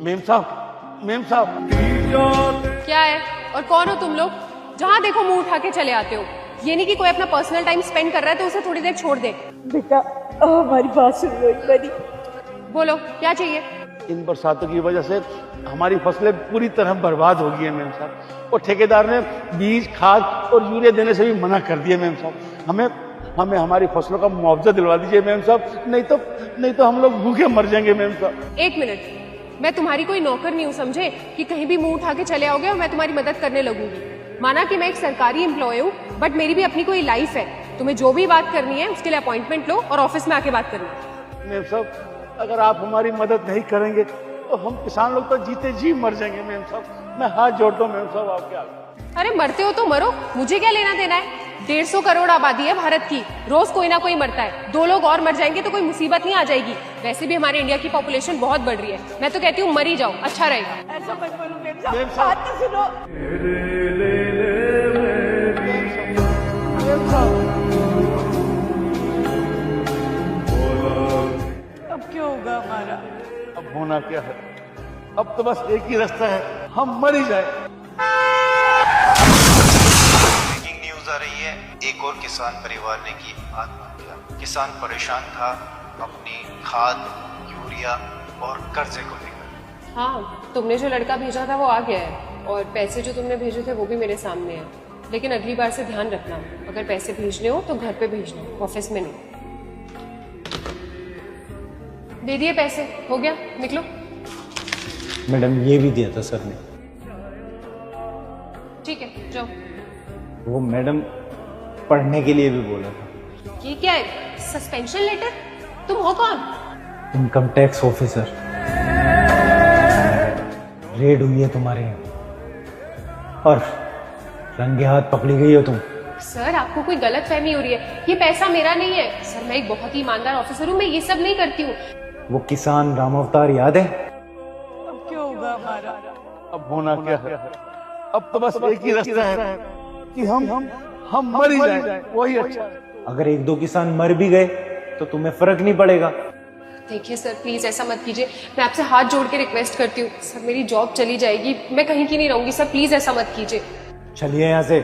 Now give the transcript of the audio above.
Ma'am साहब क्या है और कौन हो तुम लोग? जहाँ देखो मुंह उठा के चले आते हो। ये नहीं कि कोई अपना पर्सनल टाइम स्पेंड कर रहा है तो उसे थोड़ी देर छोड़ दे। बेटा हमारी बात सुन लो एक बारी। बोलो क्या चाहिए? इन बरसातों की वजह से हमारी फसलें पूरी तरह बर्बाद हो गई है मेम साहब, और ठेकेदार ने बीज खाद और यूरिया देने से भी मना कर दिया मेम साहब। हमें हमारी फसलों का मुआवजा दिलवा दीजिए मेम साहब, नहीं तो हम लोग भूखे मर जाएंगे मेम साहब। एक मिनट, मैं तुम्हारी कोई नौकर नहीं हूँ समझे कि कहीं भी मुंह उठा के चले आओगे और मैं तुम्हारी मदद करने लगूंगी। माना कि मैं एक सरकारी एम्प्लॉय हूँ, बट मेरी भी अपनी कोई लाइफ है। तुम्हें जो भी बात करनी है उसके लिए अपॉइंटमेंट लो और ऑफिस में आके बात करनी। मेम साहब अगर आप हमारी मदद नहीं करेंगे तो हम किसान लोग तो जीते जी मर जाएंगे मेम साहब। मैं हाथ जोड़ता हूँ मेम साहब आपके आगे। अरे मरते हो तो मरो, मुझे क्या लेना देना है। 150 करोड़ आबादी है भारत की, रोज कोई ना कोई मरता है। 2 लोग और मर जाएंगे तो कोई मुसीबत नहीं आ जाएगी। वैसे भी हमारे इंडिया की पॉपुलेशन बहुत बढ़ रही है। मैं तो कहती हूँ मर ही जाओ, अच्छा रहेगा। ऐसा मत बोलो मेम साहब, बात तो सुनो। अब क्या होगा हमारा? अब होना क्या है, अब तो बस एक ही रास्ता है, हम मर ही जाए। ब्रेकिंग न्यूज आ रही है, एक और किसान परिवार ने की आत्महत्या। किसान परेशान था अपनी खाद, यूरिया और कर्जे को लेकर। हाँ, तुमने जो लड़का भेजा था वो आ गया है और पैसे जो तुमने भेजे थे वो भी मेरे सामने है। लेकिन अगली बार से ध्यान रखना, अगर पैसे भेजने हो तो घर पे भेजना, ऑफिस में नहीं। दे दिए पैसे, हो गया, निकलो। मैडम ये भी दिया था सर ने। ठीक है जाओ। वो मैडम पढ़ने के लिए भी बोला था। ये क्या है, सस्पेंशन लेटर? तुम हो कौन? Income tax officer. रेड हुई है तुम्हारे यहाँ और रंगे हाथ पकड़ी गई हो तुम। सर आपको कोई गलत फहमी हो रही है, ये पैसा मेरा नहीं है। सर मैं एक बहुत ही ईमानदार ऑफिसर हूँ, मैं ये सब नहीं करती हूँ। वो किसान राम अवतार याद है? अब क्या होगा हमारा? अब होना क्या है, अब तो बस एक ही रास्ता है कि हम मर ही जाए, वही अच्छा है। अगर 1-2 किसान मर भी गए तो तुम्हें फर्क नहीं पड़ेगा। देखिए सर प्लीज ऐसा मत कीजिए, मैं आपसे हाथ जोड़ के रिक्वेस्ट करती हूँ। सर मेरी जॉब चली जाएगी, मैं कहीं की नहीं रहूंगी। सर प्लीज ऐसा मत कीजिए। चलिए यहाँ से।